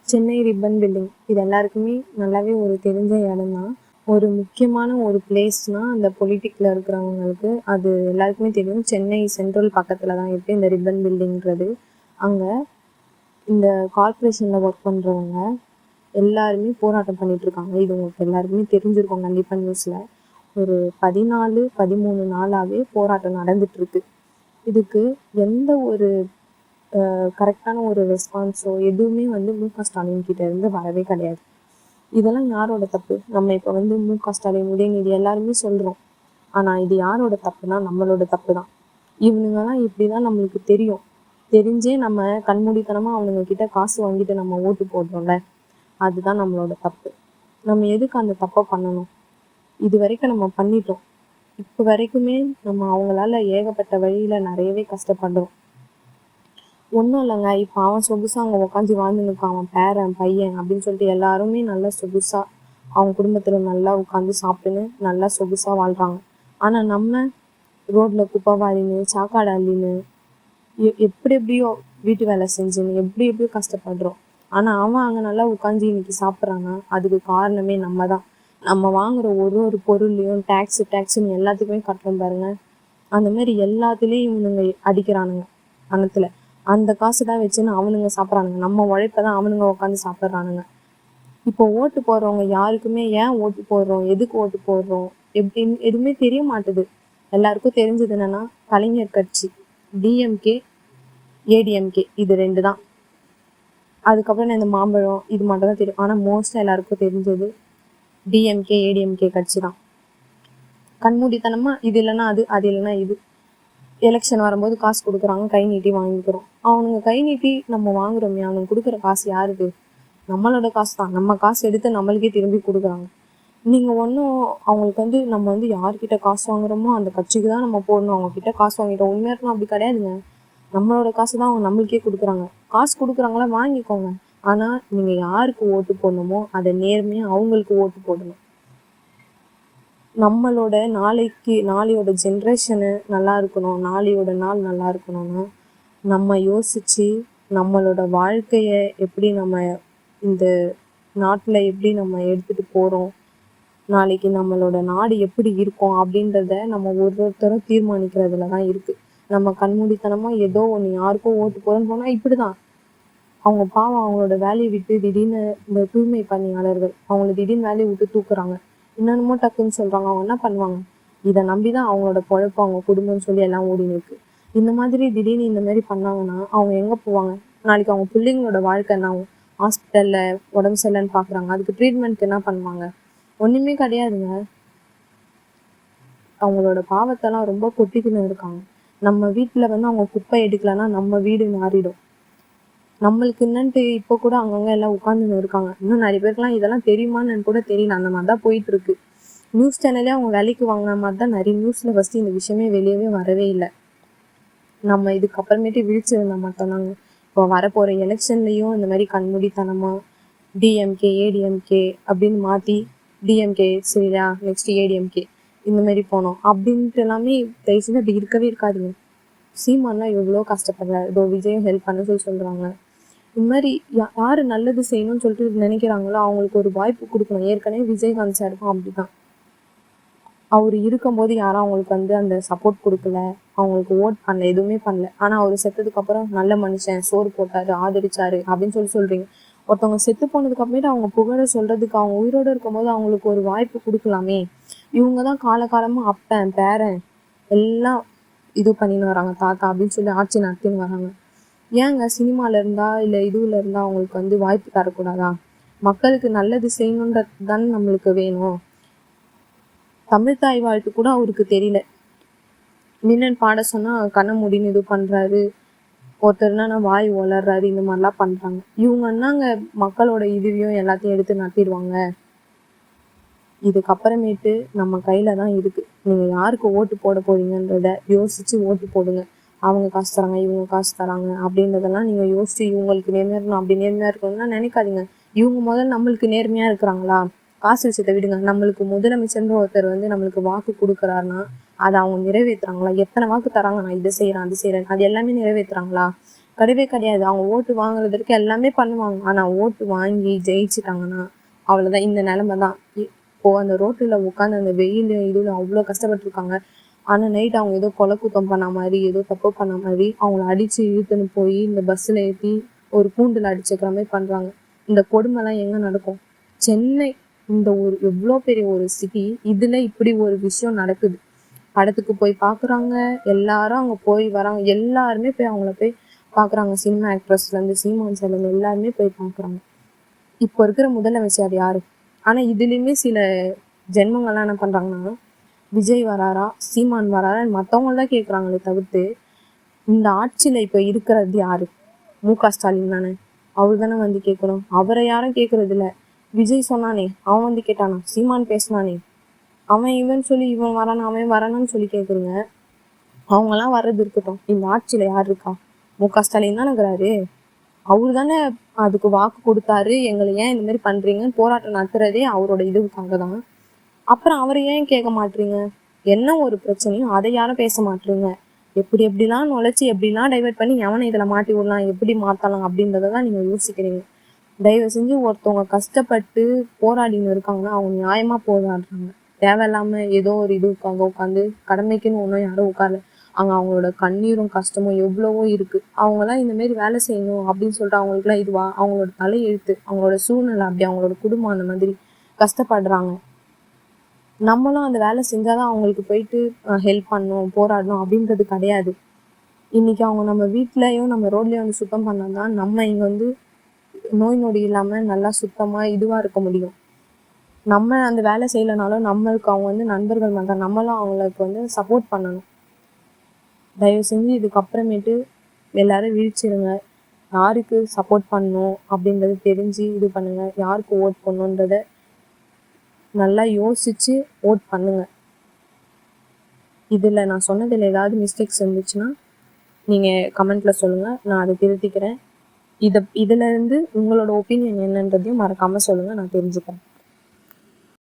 Chennai ribbon building இது எல்லாருக்குமே நல்லாவே ஒரு தெரிஞ்ச இடம் தான். ஒரு முக்கியமான ஒரு பிளேஸ்னால் அந்த பொலிட்டிக்கில் இருக்கிறவங்களுக்கு அது எல்லாருக்குமே தெரியும். சென்னை சென்ட்ரல் பக்கத்தில் தான் இருக்குது இந்த ரிப்பன் பில்டிங்கிறது. அங்கே இந்த கார்ப்பரேஷனில் ஒர்க் பண்ணுறவங்க எல்லாருமே போராட்டம் பண்ணிகிட்ருக்காங்க. இது உங்களுக்கு எல்லாருக்குமே தெரிஞ்சிருக்கும் கண்டிப்பாக நியூஸில். ஒரு 13 நாளாகவே போராட்டம் நடந்துகிட்ருக்கு. இதுக்கு எந்த ஒரு கரெக்டான ஒரு ரெஸ்பான்ஸோ எதுவுமே மு.க. ஸ்டாலின் கிட்ட இருந்து வரவே கிடையாது. இதெல்லாம் யாரோட தப்பு? நம்ம இப்போ மு.க. ஸ்டாலின், உதயநிதி எல்லாருமே சொல்கிறோம். ஆனால் இது யாரோட தப்புனா நம்மளோட தப்பு தான். இவனுங்கெல்லாம் இப்படி தான் நம்மளுக்கு தெரியும். தெரிஞ்சே நம்ம கண்மூடித்தனமாக அவனுங்க கிட்ட காசு வாங்கிட்டு நம்ம ஓட்டு போடுறோம்ல, அதுதான் நம்மளோட தப்பு. நம்ம எதுக்கு அந்த தப்பை பண்ணணும்? இது வரைக்கும் நம்ம பண்ணிட்டோம். இப்போ வரைக்குமே நம்ம அவங்களால ஏகப்பட்ட வழியில் நிறையவே கஷ்டப்படுறோம். ஒன்றும் இல்லைங்க, இப்போ அவன் சொகுசாக அங்கே உட்காந்து வாழ்ந்துருக்கான், அவன் பேரன் பையன் அப்படின்னு சொல்லிட்டு எல்லாருமே நல்லா சொகுசாக அவங்க குடும்பத்தில் நல்லா உட்காந்து சாப்பிட்டுன்னு நல்லா சொகுசாக வாழ்கிறாங்க. ஆனால் நம்ம ரோட்டில் குப்பை வாரின்னு சாக்காடு அள்ளின்னு எப்படி எப்படியோ வீட்டு வேலை செஞ்சுன்னு எப்படி எப்படியோ கஷ்டப்படுறோம். ஆனால் அவன் அங்கே நல்லா உட்காந்து இன்னைக்கு சாப்பிட்றான்னா அதுக்கு காரணமே நம்ம தான். நம்ம வாங்குகிற ஒரு பொருள்லையும் டேக்ஸுன்னு எல்லாத்துக்குமே கட்டுறோம் பாருங்க. அந்த மாதிரி எல்லாத்துலேயும் இவனுங்க அடிக்கிறானுங்க பணத்தில். அந்த காசு தான் வச்சுன்னு அவனுங்க சாப்பிட்றானுங்க. நம்ம உழைப்பை தான் அவனுங்க உட்காந்து சாப்பிட்றானுங்க. இப்போ ஓட்டு போடுறவங்க யாருக்குமே ஏன் ஓட்டு போடுறோம், எதுக்கு ஓட்டு போடுறோம் எப்படின்னு எதுவுமே தெரிய மாட்டுது. எல்லாருக்கும் தெரிஞ்சது என்னன்னா கலைஞர் கட்சி, டிஎம்கே, ஏடிஎம்கே இது 2 தான். அதுக்கப்புறம் இந்த மாம்பழம் இது மட்டும் தான் தெரியும். ஆனால் மோஸ்ட்டாக எல்லாருக்கும் தெரிஞ்சது டிஎம்கே, ஏடிஎம்கே கட்சி தான். கண்மூடித்தனமாக இது இல்லைன்னா அது, அது இல்லைன்னா இது. எலெக்ஷன் வரும்போது காசு கொடுக்குறாங்க, கை நீட்டி வாங்கிக்கிறோம். அவனுங்க கை நீட்டி நம்ம வாங்குறோமே, அவனுக்கு கொடுக்குற காசு யாருக்கு? நம்மளோட காசு தான். நம்ம காசு எடுத்து நம்மளுக்கே திரும்பி கொடுக்குறாங்க. நீங்கள் ஒன்றும் அவங்களுக்கு நம்ம யார்கிட்ட காசு வாங்குறோமோ அந்த கட்சிக்கு தான் நம்ம போடணும், அவங்கக்கிட்ட காசு வாங்கிட்டோம் உண்மையாக அப்படி கிடையாதுங்க. நம்மளோட காசு தான் அவங்க நம்மளுக்கே கொடுக்குறாங்க. காசு கொடுக்குறாங்களா, வாங்கிக்கோங்க. ஆனால் நீங்கள் யாருக்கு ஓட்டு போடணுமோ அதை நேர்மையாக அவங்களுக்கு ஓட்டு போடணும். நம்மளோட நாளையோட ஜென்ரேஷனு நல்லா இருக்கணும், நாளையோட நாள் நல்லா இருக்கணும்னா நம்ம யோசித்து நம்மளோட வாழ்க்கையை எப்படி நம்ம இந்த நாட்டில் எப்படி நம்ம எடுத்துகிட்டு போகிறோம், நாளைக்கு நம்மளோட நாடு எப்படி இருக்கும் அப்படின்றத நம்ம ஒருத்தரும் தீர்மானிக்கிறதுல தான் இருக்குது. நம்ம கண்மூடித்தனமாக ஏதோ ஒன்று யாருக்கும் ஓட்டு போகிறோன்னு போனால் இப்படி தான். அவங்க பாவம் அவங்களோட வேலையை விட்டு திடீர்னு இந்த தூய்மை பணியாளர்கள் அவங்கள திடீர்னு வேலையை விட்டு தூக்குறாங்க, என்னென்னமோ டக்குன்னு சொல்கிறாங்க. அவங்க என்ன பண்ணுவாங்க? இதை நம்பி தான் அவங்களோட பொழப்பு, அவங்க குடும்பம்னு சொல்லி எல்லாம் ஓடின்னு இருக்கு. இந்த மாதிரி திடீர்னு இந்த மாதிரி பண்ணாங்கன்னா அவங்க எங்கே போவாங்க? நாளைக்கு அவங்க பிள்ளைங்களோட வாழ்க்கை என்ன ஆகும்? ஹாஸ்பிட்டலில் உடம்பு சரியில்லைன்னு பார்க்குறாங்க, அதுக்கு ட்ரீட்மெண்ட்க்கு என்ன பண்ணுவாங்க? ஒன்றுமே கிடையாதுங்க. அவங்களோட பாவத்தெல்லாம் ரொம்ப கொட்டிக்கின்னு இருக்காங்க. நம்ம வீட்டில் அவங்க குப்பை எடுக்கலைன்னா நம்ம வீடு மாறிடும். நம்மளுக்கு என்னன்ட்டு இப்போ கூட அங்கங்கே எல்லாம் உட்காந்துன்னு இருக்காங்க. இன்னும் நிறைய பேருக்குலாம் இதெல்லாம் தெரியுமான்னு கூட தெரியல. அந்த மாதிரி தான் போயிட்டுருக்கு. நியூஸ் சேனல்லே அவங்க வேலைக்கு வாங்கின மாதிரி தான் நிறைய நியூஸில் ஃபஸ்ட்டு இந்த விஷயமே வெளியவே வரவே இல்லை. நம்ம இதுக்கப்புறமேட்டு விழிச்சிருந்தா மட்டும்தாங்க. இப்போ வரப்போகிற எலெக்ஷன்லேயும் இந்த மாதிரி கண்மூடித்தனமாக டிஎம்கே, ஏடிஎம்கே அப்படின்னு மாற்றி டிஎம்கே சரியா, நெக்ஸ்ட் ஏடிஎம்கே இந்த மாதிரி போனோம் அப்படின்ட்டு எல்லாமே தயவு செஞ்சு அப்படி இருக்கவே இருக்காதுங்க. சீமான்லாம் எவ்வளோ கஷ்டப்படுறாரு, இதோ விஜயும் ஹெல்ப் பண்ண சொல்கிறாங்க. இந்த மாதிரி யார் நல்லது செய்யணும்னு சொல்லிட்டு நினைக்கிறாங்களோ அவங்களுக்கு ஒரு வாய்ப்பு கொடுக்கணும். ஏற்கனவே விஜயகாந்த் சாருக்கும் அப்படி தான். அவர் இருக்கும்போது யாரும் அவங்களுக்கு அந்த சப்போர்ட் கொடுக்கல, அவங்களுக்கு ஓட் பண்ணல, எதுவுமே பண்ணல. ஆனால் அவர் செத்ததுக்கு அப்புறம் நல்ல மனுஷன், சோறு போட்டாரு, ஆதரிச்சாரு அப்படின்னு சொல்றீங்க. ஒருத்தவங்க செத்து போனதுக்கு அப்புறமேட்டு அவங்க புகழ சொல்றதுக்கு அவங்க உயிரோடு இருக்கும்போது அவங்களுக்கு ஒரு வாய்ப்பு கொடுக்கலாமே. இவங்க தான் காலகாலமாக அப்பன் பேரன் எல்லாம் இது பண்ணின்னு வராங்க, தாத்தா அப்படின்னு சொல்லி ஆட்சி நடத்தின்னு வராங்க. ஏங்க சினிமாவில் இருந்தால் இல்லை இதுவில் இருந்தால் அவங்களுக்கு வாய்ப்பு தரக்கூடாதா? மக்களுக்கு நல்லது செய்யணுன்றது தானே நம்மளுக்கு வேணும். தமிழ் தாய் வாழ்த்து கூட அவருக்கு தெரியல. நின்று பாட சொன்னால் கண்ணை முடின்னு இது பண்ணுறாரு. ஒருத்தர்னா வாய் வளர்றாரு, இந்த மாதிரிலாம் பண்ணுறாங்க. இவங்க என்னங்க மக்களோட இதுவையும் எல்லாத்தையும் எடுத்து நடத்திடுவாங்க. இதுக்கப்புறமேட்டு நம்ம கையில் தான் இருக்குது. நீங்கள் யாருக்கு ஓட்டு போட போறீங்கன்றத யோசித்து ஓட்டு போடுங்க. அவங்க காசு தராங்க, இவங்க காசு தராங்க அப்படின்றதெல்லாம் நீங்கள் யோசிச்சு இவங்களுக்கு நேர்மையாக இருக்கணும், அப்படி நேர்மையாக இருக்கணும்னா நினைக்காதீங்க. இவங்க முதல்ல நம்மளுக்கு நேர்மையாக இருக்கிறாங்களா? காசு விஷயத்தை விடுங்க. நம்மளுக்கு முதலமைச்சர் ஒருத்தர் நம்மளுக்கு வாக்கு கொடுக்குறாருன்னா அதை அவங்க நிறைவேற்றுறாங்களா? எத்தனை வாக்கு தராங்க, நான் இதை செய்கிறேன் அது செய்கிறேன், அது எல்லாமே நிறைவேற்றுறாங்களா? கிடையவே கிடையாது. அவங்க ஓட்டு வாங்குறதுக்கு எல்லாமே பண்ணுவாங்க. ஆனா ஓட்டு வாங்கி ஜெயிச்சுட்டாங்கன்னா அவ்வளவுதான். இந்த நிலைமை தான். இப்போ அந்த ரோட்டுல உட்காந்து அந்த வெயில் இதுல அவ்வளோ கஷ்டப்பட்டுருக்காங்க. ஆனா நைட் அவங்க ஏதோ கொலை குத்தம் பண்ண மாதிரி, ஏதோ தப்பு பண்ண மாதிரி அவங்கள அடிச்சு இழுத்துன்னு போய் இந்த பஸ்ஸில் ஏற்றி ஒரு கூண்டுல அடிச்சுக்கிற மாதிரி பண்றாங்க. இந்த கொடுமைலாம் எங்க நடக்கும்? சென்னை, இந்த ஒரு எவ்வளோ பெரிய ஒரு சிட்டி, இதுல இப்படி ஒரு விஷயம் நடக்குது. படத்துக்கு போய் பாக்குறாங்க, எல்லாரும் அங்க போய் வராங்க, எல்லாருமே போய் அவங்கள போய் பாக்குறாங்க. சினிமா ஆக்ட்ரஸ்ல இருந்து சீமான் சார் எல்லாருமே போய் பாக்குறாங்க. இப்போ இருக்கிற முதலமைச்சர் யாரு? ஆனா இதுலயுமே சில ஜென்மங்கள்லாம் என்ன பண்றாங்கன்னா, விஜய் வராரா, சீமான் வராரா மத்தவங்க தான் கேட்குறாங்களே தவிர்த்து, இந்த ஆட்சியில இப்ப இருக்கிறது யாரு? மு.க. ஸ்டாலின் தானே. அவர் தானே வந்து கேட்கணும். அவரை யாரும் கேட்கறது இல்ல. விஜய் சொன்னானே அவன் வந்து கேட்டானா? சீமான் பேசினானே அவன் இவன் சொல்லி இவன் வரானா அவன் வரானான்னு சொல்லி கேட்குறீங்க. அவங்கெல்லாம் வர்றது இருக்கட்டும். இந்த ஆட்சியில யார் இருக்கா? மு.க. ஸ்டாலின் தானே இருக்கிறாரு. அவரு தானே அதுக்கு வாக்கு கொடுத்தாரு. எங்களை ஏன் இந்த மாதிரி பண்றீங்கன்னு போராட்டம் நடத்துறதே அவரோட இதுக்காக தான். அப்புறம் அவரை ஏன் கேட்க மாட்டீங்க? என்ன ஒரு பிரச்சனையும் அதை யாரும் பேச மாட்டீங்க. எப்படிலாம் நுழைச்சி எப்படிலாம் டைவெர்ட் பண்ணி எவனை இதுல மாட்டி விடலாம், எப்படி மாத்தலாம் அப்படின்றதான் நீங்க யோசிக்கிறீங்க. தயவு செஞ்சு ஒருத்தவங்க கஷ்டப்பட்டு போராடின்னு இருக்காங்கன்னா அவங்க நியாயமா போராடுறாங்க. தேவையில்லாம ஏதோ ஒரு இதுக்காக உட்காந்து கடமைக்குன்னு ஒன்றும் யாரும் உட்காரல. அங்க அவங்களோட கண்ணீரும் கஷ்டமும் எவ்வளவோ இருக்கு. அவங்கெல்லாம் இந்த மாதிரி வேலை செய்யணும் அப்படின்னு சொல்லிட்டு அவங்களுக்குலாம் இதுவா? அவங்களோட தலை எழுத்து, அவங்களோட சூழ்நிலை அப்படி, அவங்களோட குடும்பம் அந்த மாதிரி கஷ்டப்படுறாங்க. நம்மளும் அந்த வேலை செஞ்சாதான் அவங்களுக்கு போயிட்டு ஹெல்ப் பண்ணணும், போராடணும் அப்படின்றது கிடையாது. இன்னைக்கு அவங்க நம்ம வீட்லயும் நம்ம ரோட்லயும் வந்து சுத்தம் பண்ணாதான் நம்ம இங்க வந்து நோய் நொடி இல்லாம நல்லா சுத்தமா இதுவா இருக்க முடியும். நம்ம அந்த வேலை செய்யலைனாலும் நம்மளுக்கு அவங்க வந்து நண்பர்கள் மாதிரி தான். நம்மளும் அவங்களுக்கு வந்து சப்போர்ட் பண்ணணும். தயவு செஞ்சு இதுக்கப்புறமேட்டு எல்லாரும் விழிச்சிருங்க. யாருக்கு சப்போர்ட் பண்ணணும் அப்படின்றது தெரிஞ்சு இது பண்ணுங்க. யாருக்கு ஓட் பண்ணணுன்றத நல்லா யோசிச்சு ஓட் பண்ணுங்க. இதுல நான் சொன்னதுல ஏதாவது மிஸ்டேக்ஸ் இருந்துச்சுன்னா நீங்க கமெண்ட்ல சொல்லுங்க, நான் அதை திருத்திக்கிறேன். இதுல இருந்து உங்களோட ஒப்பீனியன் என்னன்றதையும் மறக்காம சொல்லுங்க, நான் தெரிஞ்சுக்கிறேன்.